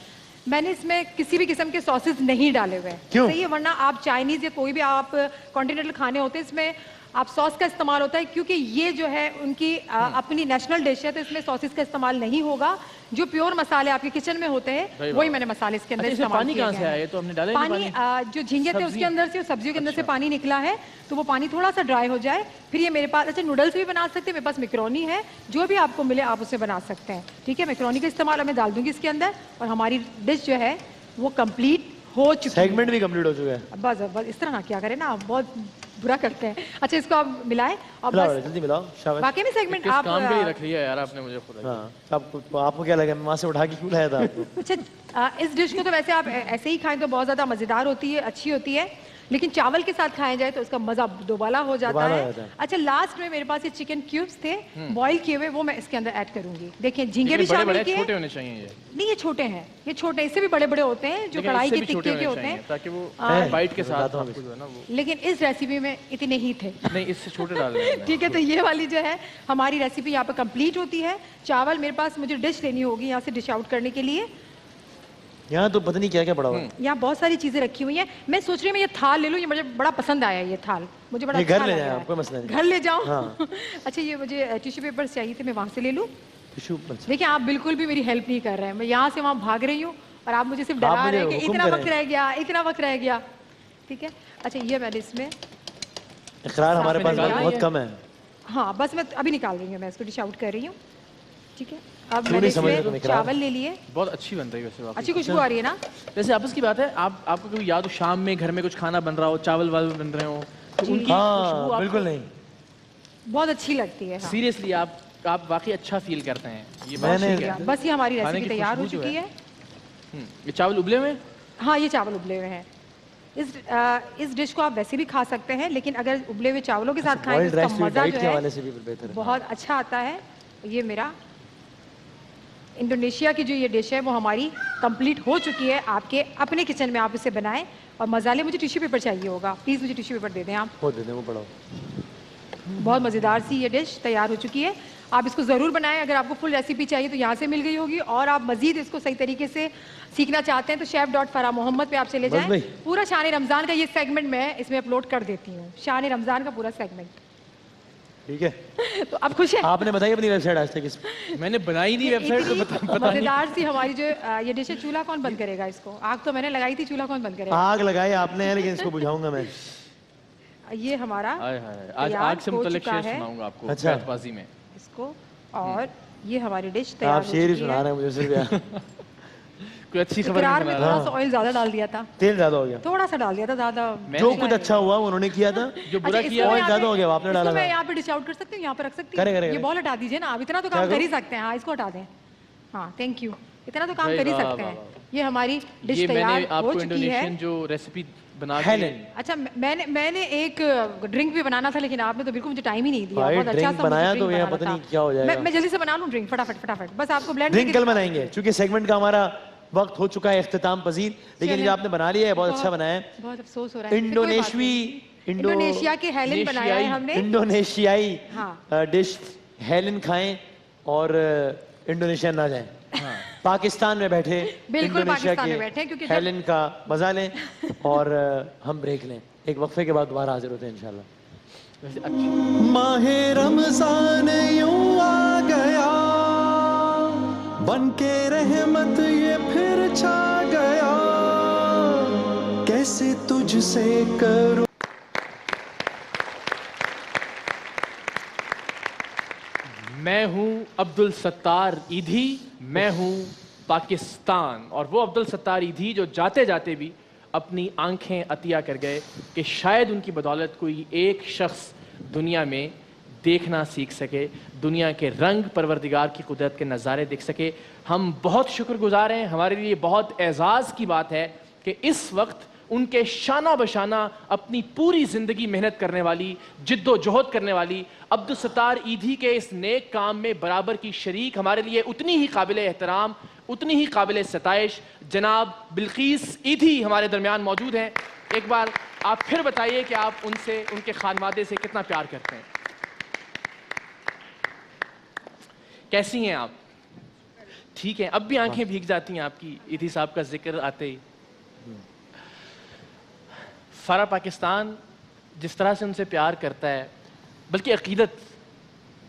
मैंने इसमें किसी भी किस्म के सॉसेस नहीं डाले हुए हैं। क्यों? सही है, वरना आप चाइनीज या कोई भी आप कॉन्टिनेंटल खाने होते हैं इसमें आप सॉस का इस्तेमाल होता है, क्योंकि ये जो है उनकी अपनी नेशनल डिश है, तो इसमें सॉसेस का इस्तेमाल नहीं होगा। जो प्योर मसाले आपके किचन में होते हैं वही मैंने मसाले इसके अंदर इसमें इस्तेमाल पानी किए कहाँ हैं। से आया? ये तो हमने डाला ही नहीं पानी जो झींगे थे उसके अंदर से, सब्जियों के अंदर से पानी निकला है, तो वो पानी थोड़ा सा ड्राई हो जाए। फिर ये मेरे पास, अच्छा नूडल्स भी बना सकते हैं, मेरे पास मैक्रोनी है, जो भी आपको मिले आप उसे बना सकते हैं। ठीक है, मैक्रोनी का इस्तेमाल मैं डाल दूंगी इसके अंदर, और हमारी डिश जो है वो कंप्लीट हो चुकी है। सेगमेंट भी कंप्लीट हो चुका है। बस इस तरह ना क्या करें ना, आप बहुत बुरा करते हैं। अच्छा, इसको आप मिलाएं और मिलाओ, बस जल्दी मिलाओ, शाबाश। वाकई में सेगमेंट किस आप काम के लिए रख लिया यार आपने मुझे खुद? हाँ, आपको क्या लगा मैं वहाँ से उठा के क्यों लाया था आपको? अच्छा, इस डिश को तो वैसे आप ऐसे ही खाएं तो बहुत ज़्यादा मज़ेदार होती है, अच्छी होती है, लेकिन चावल के साथ खाया जाए तो उसका मज़ा दोबारा हो जाता दोबारा है। हो जाता है। अच्छा, लास्ट में मेरे पास ये चिकन क्यूब्स थे बॉईल किए हुए, वो मैं इसके अंदर ऐड करूंगी। देखिए झींगे भी बड़े शामिल बड़े किए छोटे हैं। होने चाहिए ये, नहीं ये छोटे हैं, ये छोटे, इससे भी बड़े बड़े होते हैं जो लेकिन कढ़ाई इससे के भी तिक्के छोटे के होने होते चाहिए, हैं, ताकि वो है, बाइट के साथ बताता हूँ आपको जो है ना वो लेकिन इस रेसिपी में इतने ही थे। नहीं, इससे छोटे डाल रहे हैं। ठीक है, तो ये वाली जो है हमारी रेसिपी यहाँ पे कंप्लीट होती है। चावल मेरे पास, मुझे डिश लेनी होगी यहाँ से डिश आउट करने के लिए। यहाँ तो पता नहीं क्या क्या पड़ा हुआ है। यहाँ बहुत सारी चीजें रखी हुई हैं। मैं सोच रही हूँ मैं ये थाल ले लूँ, ये मुझे बड़ा पसंद आया, ये थाल मुझे बड़ा ये अच्छा घर ले लग जाएं रहा आप, है। कोई मसला नहीं। घर ले जाऊँ? हाँ। अच्छा, ये मुझे टिश्यू पेपर चाहिए थे, मैं वहाँ से ले लूँ? Tissue paper. देखिए आप बिल्कुल भी मेरी हेल्प नहीं कर रहे हैं, मैं यहाँ से वहाँ भाग रही हूँ और आप मुझे सिर्फ आप डरा रहे हैं मुझे कि हुक्म इतना वक्त करें। रह गया, इतना वक्त रह गया। ठीक है, अच्छा ये मैंने इसमें, इकरार हमारे पास निकाल बहुत दिया। कम है। हाँ बस मैं अभी निकाल रही हूँ, मैं इसको डिश आउट कर रही हूँ। ठीक है, अब क्यों मैंने नहीं समझ रहे तुम इसमें इकरार? चावल ले लिए, बहुत अच्छी बन रही है वैसे वाकई। अच्छी खुशबू आ रही है ना? जैसे आपस की बात है, आपको कभी याद हो शाम में घर में कुछ खाना बन रहा हो, चावल वावल बन रहे हो, तो उनकी खुशबू हाँ बिल्कुल नहीं। बहुत अच्छी लगती है। हाँ। सीरियसली आप वाकई अच्छा फील करते हैं। ये बात मैंने- ठीक है। बस ये हमारी खाने रेसिपी की तैयार हो खुशबू जो चुकी है। है। ये चावल उबले हुए हैं? हाँ ये चावल उबले हुए हैं। इस डिश को आप वैसे भी खा सकते हैं, लेकिन अगर उबले हुए चावलों के साथ खाएं बॉइल्ड तो राइस उसका भी मजा डाइट जो के है हवाले से भी बेहतर है। बहुत अच्छा आता है। ये मेरा इंडोनेशिया की जो ये डिश है वो हमारी कंप्लीट हो चुकी है। आपके अपने किचन में आप इसे बनाएं। और मसाले, मुझे टिश्यू पेपर चाहिए होगा, प्लीज़ मुझे टिश्यू पेपर दे दें आप। वो दे दें, वो पढ़ो। बहुत मज़ेदार सी ये डिश तैयार हो चुकी है। आप इसको ज़रूर बनाएं। अगर आपको फुल रेसिपी चाहिए तो यहाँ से मिल गई होगी, और आप मज़ीद इसको सही तरीके से सीखना चाहते हैं तो शेफ.फराह मोहम्मद पे आप चले बस जाएं। भाई। पूरा शान रमज़ान का ये सेगमेंट मैं इसमें अपलोड कर देती हूँ, शान रमज़ान का पूरा सेगमेंट। ठीक है, तो आप खुश हैं? आपने बताई अपनी वेबसाइट आज तक इस मैंने बनाई नहीं वेबसाइट, तो इतनी पता नहीं। मज़ेदार सी हमारी जो ये डिश है, चूल्हा कौन बंद करेगा इसको? आग तो मैंने लगाई थी, चूल्हा कौन बंद करेगा? आग लगाई आपने, लेकिन इसको बुझाऊंगा मैं। ये हमारा हाय हाय, आज तैयार आग से हो मुतल्लिक चुका शेर है। सुनाऊंगा आपको अच्छा। बैतबाजी में। इसको, और ये हमारी डिश तैयार आप हो शेर ही चुकी सुना है। रहे हैं मुझे सिर्फ यार। कोई अच्छी खबर इकरार नहीं में बना रहा। थोड़ा सा ऑयल ज़्यादा डाल दिया था, तेल ज्यादा हो गया। थोड़ा सा डाल दिया था, ज़्यादा। जो कुछ अच्छा हुआ वो उन्होंने किया था। जो बुरा अच्छा, किया इसको ऑयल मैं ज्यादा यहाँ हो गया, पे- आपने इसको डाला मैं था। यहाँ पे डिश आउट कर सकती हूँ, यहाँ पे रख सकती करे, हूँ? करे, ये करे। बॉल हटा दीजिए ना आप, इतना तो क्या काम कर करूं? ही सकते हैं। हाँ इसको हटा दें। हाँ थैंक यू, इतना तो काम भाई कर ही वाह, सकते वाह, हैं। ये हमारी डिश ये मैंने तैयार हो आपको चुकी है। इंडोनेशियन जो रेसिपी बना के हेलेन। अच्छा मैंने एक ड्रिंक भी बनाना था, लेकिन आपने तो बिल्कुल मुझे टाइम ही नहीं दिया। भाई, बहुत अच्छा ड्रिंक सा मुझे बनाया ड्रिंक तो ये बनाना पता नहीं था। क्या हो जाएगा। मैं जल्दी से बना लूँ ड्रिंक, फटाफट बस आपको ब्लेंड ड्रिंक कल बनाएंगे, क्योंकि सेगमेंट का हमारा वक्त हो चुका है इख्तिताम पजीर। लेकिन चलें। जो आपने बना लिया है बहुत अच्छा बनाया है। बहुत अफसोस हो रहा है। फिर कोई बात नहीं। इंडोनेशिया के हेलेन बनाया है हमने। इंडोनेशियाई हाँ। डिश हेलेन खाएं और इंडोनेशिया ना जाएं। पाकिस्तान में बैठे बिल्कुल इंडोनेशिया पाकिस्तान के में बैठे, क्योंकि जब- हेलेन का मजा लें और हम ब्रेक लें। एक वक्फे के बाद दोबारा हाजिर होते हैं इंशाल्लाह। वैसे अच्छी माहे रमजान यूं आ गया, बन के रहमत ये फिर छा गया, कैसे तुझसे करूं। मैं हूं अब्दुल सत्तार ईधी, मैं हूं पाकिस्तान, और वो अब्दुल सत्तार ईधी जो जाते जाते भी अपनी आंखें अतिया कर गए कि शायद उनकी बदौलत कोई एक शख्स दुनिया में देखना सीख सके, दुनिया के रंग परवरदिगार की कुदरत के नज़ारे देख सके। हम बहुत शुक्रगुजार हैं। हमारे लिए बहुत एजाज़ की बात है कि इस वक्त उनके शाना बशाना अपनी पूरी ज़िंदगी मेहनत करने वाली, जिद्दोजहद करने वाली अब्दुल सत्तार ईधी के इस नेक काम में बराबर की शरीक, हमारे लिए उतनी ही काबिल एहतराम, उतनी ही काबिल सताइश जनाब बिल्कीस ईधी हमारे दरमियान मौजूद हैं। एक बार आप फिर बताइए कि आप उनसे, उनके खानवादे से कितना प्यार करते हैं। कैसी हैं आप? ठीक है, अब भी आंखें भीग जाती हैं आपकी ईदी साहब का जिक्र आते ही। सारा पाकिस्तान जिस तरह से उनसे प्यार करता है, बल्कि अकीदत,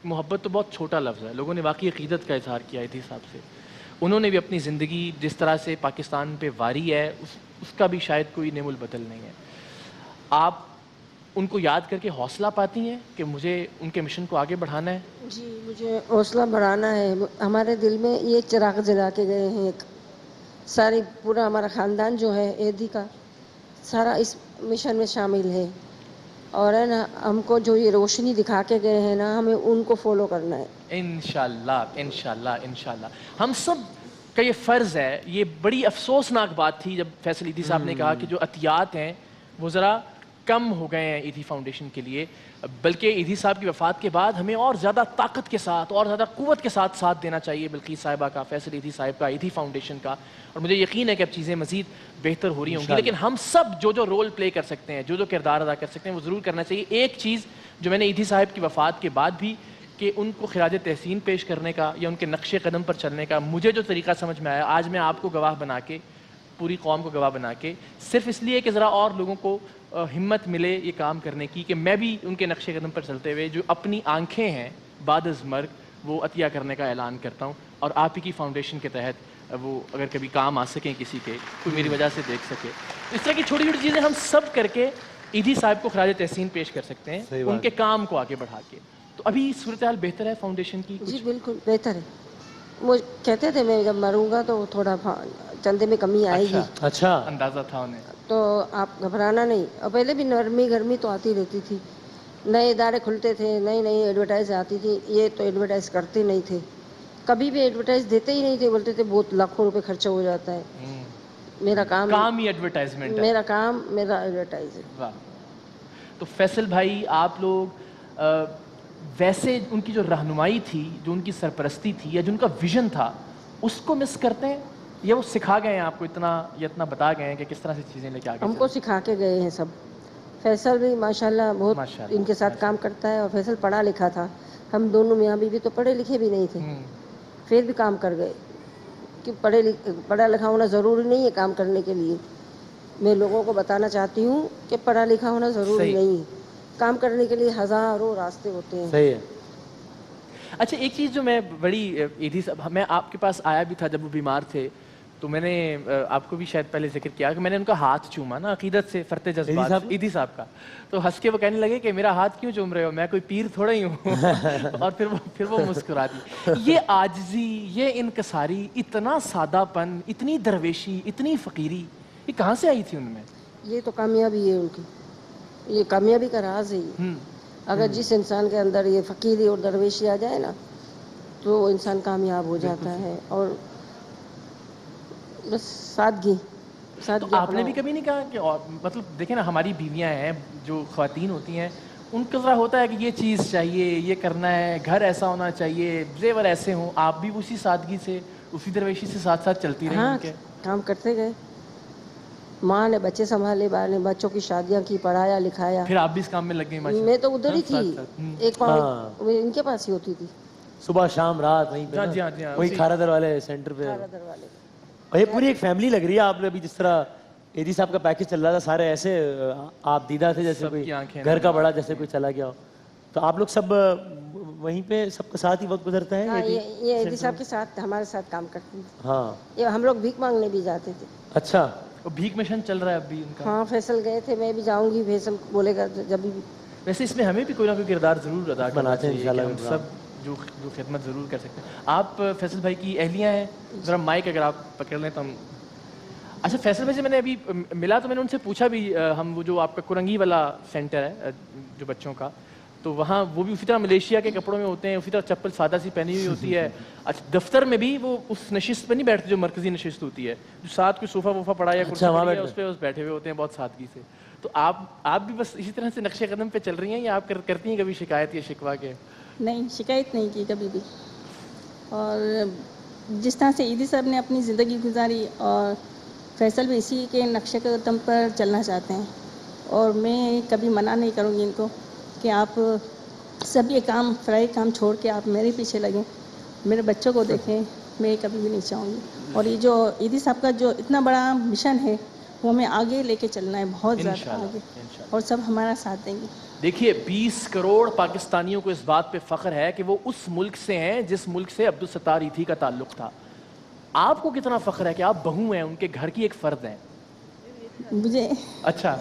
मोहब्बत तो बहुत छोटा लफ्ज़ है, लोगों ने वाकई अकीदत का इजहार किया ईदी साहब से। उन्होंने भी अपनी ज़िंदगी जिस तरह से पाकिस्तान पे वारी है उसका भी शायद कोई नेमुल बदल नहीं है। आप उनको याद करके हौसला पाती हैं कि मुझे उनके मिशन को आगे बढ़ाना है? जी, मुझे हौसला बढ़ाना है। हमारे दिल में ये चिराग जला के गए हैं एक, सारी पूरा हमारा ख़ानदान जो है ईदी का सारा इस मिशन में शामिल है, और है ना हमको जो ये रोशनी दिखा के गए हैं ना, हमें उनको फॉलो करना है। इंशाल्लाह इंशाल्लाह इंशाल्लाह। हम सब का ये फ़र्ज़ है। ये बड़ी अफसोसनाक बात थी जब फैसल ईदी साहब ने कहा कि जो अतियात हैं वो ज़रा कम हो गए हैं ईदी फाउंडेशन के लिए, बल्कि ईदी साहब की वफ़ात के बाद हमें और ज़्यादा ताकत के साथ और ज़्यादा क़ुव्वत के साथ देना चाहिए बिल्किस साहिबा का, फैसल ईदी साहब का, ईदी फाउंडेशन का। और मुझे यकीन है कि अब चीज़ें मज़ीद बेहतर हो रही होंगी, लेकिन हम सब जो जो रोल प्ले कर सकते हैं, जो जो किरदार अदा कर सकते हैं, वो ज़रूर करना चाहिए। एक चीज़ जो मैंने ईदी साहब की वफ़ात के बाद भी कि उनको खिराज तहसीन पेश करने का या उनके नक्शे कदम पर चलने का मुझे जो तरीका समझ में आया, आज मैं आपको गवाह बना के, पूरी कौम को गवाह बना के, सिर्फ इसलिए कि ज़रा और लोगों को हिम्मत मिले ये काम करने की, कि मैं भी उनके नक्शे कदम पर चलते हुए जो अपनी आंखें हैं बाद मर्ग वो अतिया करने का ऐलान करता हूँ, और आप ही की फाउंडेशन के तहत वो अगर कभी काम आ सकें किसी के, कोई मेरी वजह से देख सके, इस तरह की छोटी छोटी चीज़ें हम सब करके ईदी साहब को खिराज तहसीन पेश कर सकते हैं, उनके काम को आगे बढ़ा के। तो अभी सूरत हाल बेहतर है फाउंडेशन की? जी बिल्कुल बेहतर है। वो कहते थे मैं जब मरूंगा तो थोड़ा चंदे में कमी आएगी। अच्छा, अंदाज़ा था उन्हें। तो आप घबराना नहीं। और पहले भी नरमी गर्मी तो आती रहती थी, नए इदारे खुलते थे, नई नई एडवर्टाइज आती थी, ये तो एडवर्टाइज करते नहीं थे, कभी भी एडवर्टाइज देते ही नहीं थे, बोलते थे बहुत लाखों रुपए खर्चा हो जाता है। मेरा काम ही एडवर्टाइजमेंट है। मेरा काम मेरा एडवर्टाइज है। वाह। तो फैसल भाई, आप लोग वैसे उनकी जो रहनुमाई थी, जो उनकी सरपरस्ती थी, या जो उनका विजन था, उसको मिस करते हैं, या वो सिखा गए हैं आपको इतना बता गए हैं कि किस तरह से चीज़ें लेके आगे हमको सिखा के गए हैं सब। फैसल भी माशाल्लाह बहुत माशाल्लाह, इनके साथ काम करता है, और फैसल पढ़ा लिखा था, हम दोनों मियाँ बीवी तो पढ़े लिखे भी नहीं थे, फिर भी काम कर गए। कि पढ़ा लिखा होना ज़रूरी नहीं है काम करने के लिए। मैं लोगों को बताना चाहती हूँ कि पढ़ा लिखा होना ज़रूरी नहीं है, काम करने के लिए हज़ारों रास्ते होते हैं। सही है। अच्छा, एक चीज़ जो मैं बड़ी ईदी साहब, मैं आपके पास आया भी था जब वो बीमार थे, तो मैंने आपको भी शायद पहले जिक्र किया कि मैंने उनका हाथ चूमा ना अकीदत से, फरते जज्बात ईदी साहब का, तो हंस के वो कहने लगे कि मेरा हाथ क्यों चूम रहे हो, मैं कोई पीर थोड़ा ही हूँ। और फिर वो मुस्कुरा दी। ये आजिज़ी, ये इनकसारी, इतना सादापन, इतनी दरवेशी, इतनी फ़कीरी, ये कहाँ से आई थी उनमें? ये तो कामयाबी है उनकी, ये कामयाबी का राज है ये। अगर जिस इंसान के अंदर ये फ़कीरी और दरवेशी आ जाए ना, तो वो इंसान कामयाब हो जाता है। और बस सादगी तो आपने भी कभी नहीं कहा कि, और मतलब देखें ना, हमारी बीवियां हैं जो ख्वातीन होती हैं, उनका ज़रा होता है कि ये चीज़ चाहिए, ये करना है, घर ऐसा होना चाहिए, जेवर ऐसे हों, आप भी उसी सादगी से, उसी दरवेशी से साथ साथ चलती रही? हाँ, काम करते गए। माँ ने बच्चे संभाले, बाहर ने बच्चों की शादियाँ की, पढ़ाया लिखाया, फिर आप भी इस काम में लग गई? मैं तो उधर ही थी, एक पाँव इनके पास ही होती थी, सुबह शाम रात वहीं पे ना? जी हाँ, वही खारादर वाले सेंटर पे। खारादर वाले। और ये पूरी एक फैमिली लग रही है आपने अभी, जिस तरह ईदी साहब का पैकेज चल रहा था, सारे ऐसे आप दीदा थे जैसे कोई घर का बड़ा जैसे कोई चला गया हो। तो आप लोग सब वहीं पे सबके साथ ही वक्त गुजरते हैं? हाँ, ये ईदी साहब के साथ हमारे साथ काम करते हैं। हाँ, ये हम लोग भीख मांगने भी जाते थे। अच्छा, और भीख मिशन चल रहा है अभी उनका? हाँ, फैसल गए थे, मैं भी जाऊंगी, फैसल बोलेगा जब भी। वैसे इसमें हमें भी कोई ना कोई किरदार ज़रूर अदा करना बनाते हैं चाहिए, इंशाल्लाह। हम सब जो खिदमत ज़रूर कर सकते हैं। आप फैसल भाई की अहलियाँ हैं, ज़रा माइक अगर आप पकड़ लें तो हम। अच्छा, फैसल भाई से मैंने अभी मिला तो मैंने उनसे पूछा भी, हम वो जो आपका कुरंगी वाला सेंटर है जो बच्चों का, तो वहाँ वो भी उसी तरह मलेशिया के कपड़ों में होते हैं, उसी तरह चप्पल सादा सी पहनी हुई होती है। अच्छा, दफ्तर में भी वो उस नशिस्त पे नहीं बैठते जो मरकजी नशिस्त होती है, जो साथ कोई सोफा वोफा पड़ा या कुर्सी पड़ी है, उस पर बैठे हुए होते हैं बहुत सादगी से। तो आप भी बस इसी तरह से नक्शे कदम पे चल रही हैं, या आप करती हैं कभी शिकायत या शिकवा के? नहीं, शिकायत नहीं की कभी भी। और जिस तरह से ईदी साहब ने अपनी ज़िंदगी गुजारी, और फैसल भी इसी के नक्शे कदम पर चलना चाहते हैं, और मैं कभी मना नहीं करूँगी इनको कि आप सब ये काम, फ्राई काम छोड़ के आप मेरे पीछे लगें, मेरे बच्चों को देखें, मैं कभी भी नहीं चाहूँगी। और ये जो ईदी साहब का जो इतना बड़ा मिशन है वो हमें आगे लेके चलना है, बहुत ज़्यादा इंशाल्लाह, आगे, इंशाल्लाह। और सब हमारा साथ देंगे। देखिए 20 करोड़ पाकिस्तानियों को इस बात पे फख्र है कि वो उस मुल्क से हैं जिस मुल्क से अब्दुल सत्तार ईदी का ताल्लुक था। आपको कितना फख्र है कि आप बहू हैं, उनके घर की एक फ़र्द हैं? मुझे अच्छा।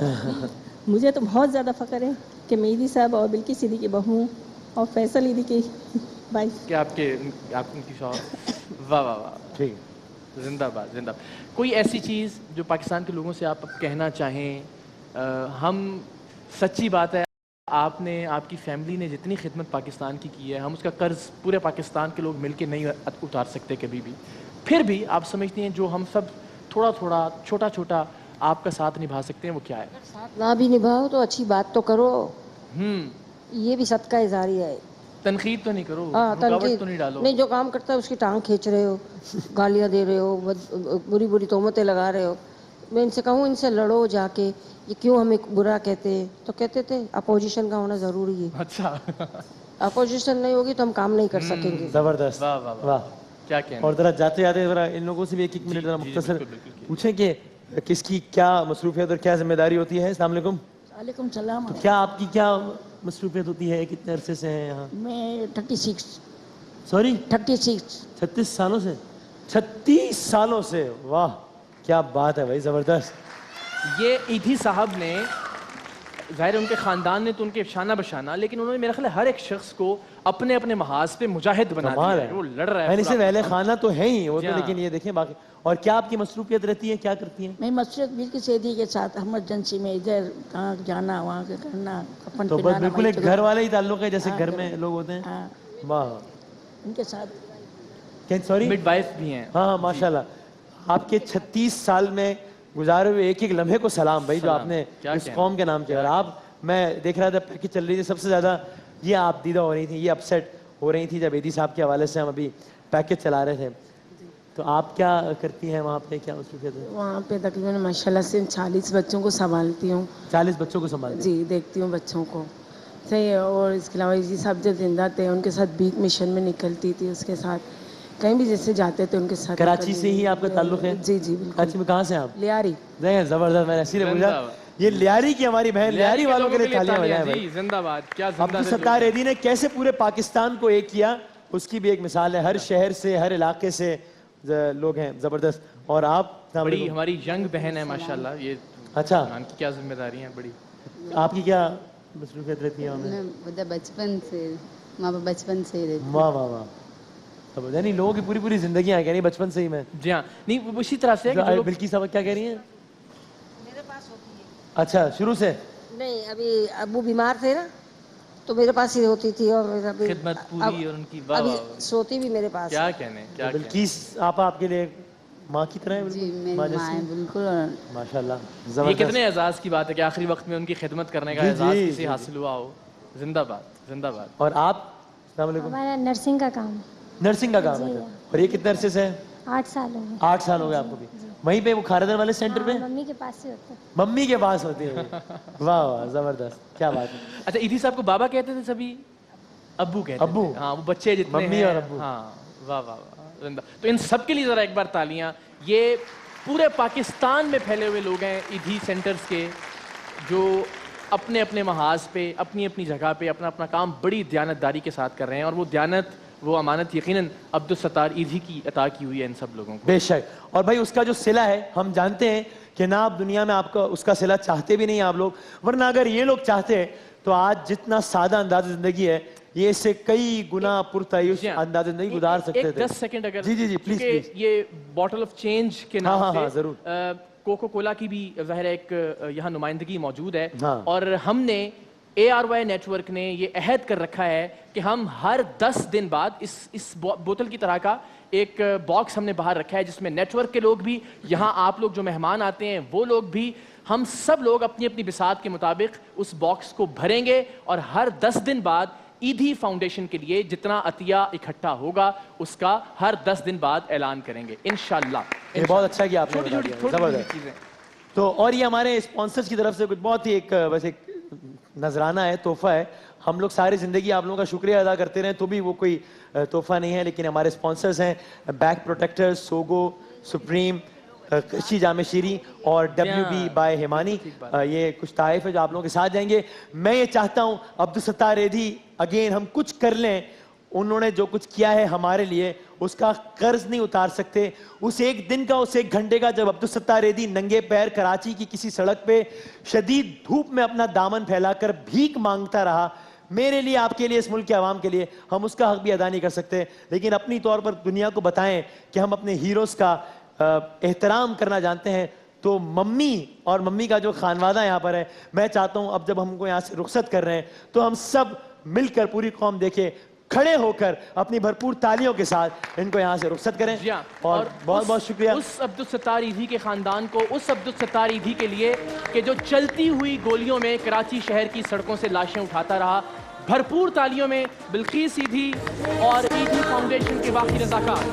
मुझे तो बहुत ज़्यादा फ़ख्र है कि मैं ईदी साहब और बिल्किस ईदी की बहू हूँ और फैसल ईदी की वाइफ। कि आप उनकी शौहर। वाह वाह वाह, ठीक जिंदाबाद जिंदाबाद। कोई ऐसी चीज़ जो पाकिस्तान के लोगों से आप कहना चाहें? हम सच्ची बात है, आपने, आपकी फैमिली ने जितनी खिदमत पाकिस्तान की है, हम उसका कर्ज पूरे पाकिस्तान के लोग मिलके नहीं उतार सकते कभी भी। फिर भी आप समझती हैं जो हम सब थोड़ा थोड़ा छोटा छोटा आपका साथ निभा सकते हैं, वो क्या है? ना भी निभाओ तो अच्छी बात तो करो, हम्म, ये भी सदका जारिया है। तनकीद तो नहीं करो, हाँ, रुकावट तो नहीं डालो। नहीं, जो काम करता है उसकी टांग खींच रहे हो, गालियाँ दे रहे हो, बुरी बुरी तोहमतें लगा रहे हो। मैं इनसे कहूँ, इनसे लड़ो जाके, ये क्यों हमें बुरा कहते हैं? तो कहते थे अपोजिशन का होना ज़रूरी है, अच्छा। अपोजिशन नहीं होगी तो हम काम नहीं कर सकेंगे। जबरदस्त, वाह वाह वाह, वाह। क्या कहना। और जरा जाते जाते जरा इन लोगों से भी एक मिनट जरा मुख्तसर पूछें कि किसकी क्या मसरूफियत और क्या जिम्मेदारी होती है। अस्सलाम वालेकुम। वालेकुम सलाम। तो क्या आपकी क्या मसरूफियत होती है? कितने अरसे से हैं यहाँ? मैं 36 सॉरी 36 सालों से। 36 सालों से, वाह क्या बात है भाई, जबरदस्त। ये ईदी साहब ने, ज़ाहिर है उनके ख़ानदान ने तो उनके शाना बशाना, लेकिन उन्होंने मेरा ख्याल है हर एक शख्स को अपने अपने महाज पे मुजाहिद बना दिया कमाल है। है। वो लड़ रहा है मैंने से पूरा वहले खाना तो है ही वो तो, हाँ। लेकिन ये देखें बाकी। और क्या आपकी मसरूफियत रहती है, क्या करती हैं? मैं मस्जिद बिल्कुल सैदी के साथ इमरजेंसी में इधर कहाँ जाना वहाँ के करना, कफन तो बस पिलाना, बिल्कुल एक भाई घर वाले ही ताल्लुक है, जैसे हाँ, घर घर में लोग होते हैं। हाँ, वाह। उनके साथ। क्या सॉरी? मिडवाइफ भी हैं। हाँ माशाल्लाह। आपके 36 साल में गुजारे हुए एक एक लम्हे को सलाम भाई, जो सलाम। आपने क्या इस कहना। कौम के नाम किया। और आप, मैं देख रहा था पैकेज चल रही थी, सबसे ज़्यादा ये आप दीदा हो रही थी, ये अपसेट हो रही थी जब ईदी साहब के हवाले से हम अभी पैकेज चला रहे थे। तो आप क्या करती हैं वहाँ पे, क्या मसरूफियत है? वहाँ पे तकरीबन माशाल्लाह से 40 बच्चों को संभालती हूँ। 40 बच्चों को संभालती जी, देखती हूँ बच्चों को सही है। और इसके अलावा ये सब जब जिंदा थे उनके साथ बीच मिशन में निकलती थी, उसके साथ कहीं भी जैसे जाते थे उनके साथ। कराची से ही आपका ताल्लुक है? जी जी बिल्कुल। कराची में कहाँ से आप? लियारी। जबरदस्त, मैंने इसीलिए पूछा। ये लियारी की हमारी बहन, लियारी वालों के लिए तालियां बजाएं भाई। जी, जिंदाबाद। क्या जिंदा अब्दुल सत्तार ईदी ने कैसे पूरे पाकिस्तान को एक किया, उसकी भी एक मिसाल है। हर शहर से, हर इलाके से लोग हैं, जबरदस्त। और आप? बड़ी हमारी यंग बहन है माशाल्लाह। ये अच्छा, उनकी क्या जिम्मेदारी है बड़ी। आपकी क्या मसरूफियत रहती है? बचपन से माँ बाप बचपन से ही रहती। वाह वाह वाह, तो यानी लोगों की पूरी पूरी जिंदगी कह रही बचपन से ही। मैं जी हाँ, नहीं वो इसी तरह से है कि जो लोग- बिल्की साहब क्या कह रही हैं? मेरे पास होती है। अच्छा, शुरू से? नहीं, अभी अबू बीमार थे ना, तो मेरे पास ही होती थी। और मेरा भी खिदमत पूरी और उनकी वाह अभी वाह। सोती भी मेरे पास। क्या कहने, क्या कहने। बिल्किस आपा आपके लिए माँ की तरह है? जी, बिल्कुल मेरी माँ माँ है जैसी? बिल्कुल। और माशाल्लाह, ये जबरदस्त। कितने एजाज की बात है कि आखिरी वक्त में उनकी खिदमत करने का जी, एजाज जी, किसे जी, हासिल हुआ हो। जिंदाबाद जिंदाबाद। और आप? अस्सलाम वालेकुम। हमारा नर्सिंग का काम है। नर्सिंग का काम है। और ये कितने अरसे से है? 8 साल हो गए। 8 साल हो गए आपको भी? वहीं पे वो खारदर वाले सेंटर पे? मम्मी के पास से होता है। मम्मी के पास होती है? वाह वाह, जबरदस्त, क्या बात है। अच्छा, ईदी साहब को बाबा कहते थे सभी? अब्बू कहते अब्बू? थे। हाँ, वो बच्चे जितने मम्मी हैं। और अब्बू। हाँ, वाह वाह वाह, जिंदा। तो इन सब के लिए जरा एक बार तालियां। ये पूरे पाकिस्तान में फैले हुए लोग हैं ईदी सेंटर्स के, जो अपने अपने महाज पे, अपनी अपनी जगह पे अपना अपना काम बड़ी दयानतदारी के साथ कर रहे हैं। और वो दयानत, वो अमानत यकीनन अब्दुल सत्तार ईदी की अता की हुई है इन सब लोगों को। बेशक। और भाई उसका जो सिला है, हम जानते हैं कि ना आप दुनिया में आपका उसका सिला चाहते भी नहीं आप लोग, वरना अगर ये लोग चाहते हैं तो आज जितना सादा अंदाज जिंदगी है, ये इससे कई गुना पुरतायुश अंदाज जिंदगी गुजार सकते थे। 10 सेकंड अगर, जी जी जी, प्लीज क्योंकि प्लीज। ये बॉटल ऑफ चेंज के नाम हाँ, से हाँ, जरूर। कोको कोला की भी ज़ाहिर है एक यहाँ नुमाइंदगी मौजूद है। हाँ। और हमने ARY नेटवर्क ने ये अहद कर रखा है कि हम हर 10 दिन बाद इस बोतल की तरह का एक बॉक्स हमने बाहर रखा है, जिसमें नेटवर्क के लोग भी, यहाँ आप लोग जो मेहमान आते हैं वो लोग भी, हम सब लोग अपनी अपनी बिसात के मुताबिक उस बॉक्स को भरेंगे। और हर 10 दिन बाद ईदी फाउंडेशन के लिए जितना अतिया इकट्ठा होगा उसका हर 10 दिन बाद ऐलान करेंगे इंशाल्लाह। ये बहुत अच्छा कि आपने छोटी बता छोटी दिया, जबरदस्त। चीजें। तो और ये हमारे स्पॉन्सर्स की तरफ से कुछ बहुत ही एक बस एक नजराना है, तोहफा है। ہم لوگ ساری زندگی آپ لوگوں کا شکریہ ادا کرتے رہیں تو بھی وہ کوئی تحفہ نہیں ہے، لیکن ہمارے اسپانسرز ہیں بیک پروٹیکٹر، سوگو، سپریم، کشی جامع شیریں اور WB بائی ہیمانی، یہ کچھ تحائف ہے جو آپ لوگوں کے ساتھ جائیں گے. میں یہ چاہتا ہوں عبدالستار ایدھی اگین ہم کچھ کر لیں، انہوں نے جو کچھ کیا ہے ہمارے لیے اس کا قرض نہیں اتار سکتے. اس ایک دن کا، اس ایک گھنٹے کا جب عبدالستار ایدھی ننگے پیر کراچی کی کسی سڑک پہ شدید دھوپ میں اپنا دامن پھیلا کر بھیک مانگتا رہا، میرے لیے، آپ کے لیے، اس ملک کے عوام کے لیے، ہم اس کا حق بھی ادا نہیں کر سکتے. لیکن اپنی طور پر دنیا کو بتائیں کہ ہم اپنے ہیروز کا احترام کرنا جانتے ہیں. تو ممی اور ممی کا جو خانوادہ یہاں پر ہے، میں چاہتا ہوں اب جب ہم کو یہاں سے رخصت کر رہے ہیں تو ہم سب مل کر، پوری قوم دیکھے، کھڑے ہو کر اپنی بھرپور تالیوں کے ساتھ ان کو یہاں سے رخصت کریں. اور بہت بہت شکریہ اس عبدالستار ایدھی کے خاندان کو، اس عبدالستار ایدھی کے لیے کہ جو چلتی ہوئی گولیوں میں کراچی شہر کی سڑکوں سے لاشیں اٹھاتا رہا. بھرپور تالیوں میں بلقیس ایدھی اور ایدھی فاؤنڈیشن کے باقی رضاکار.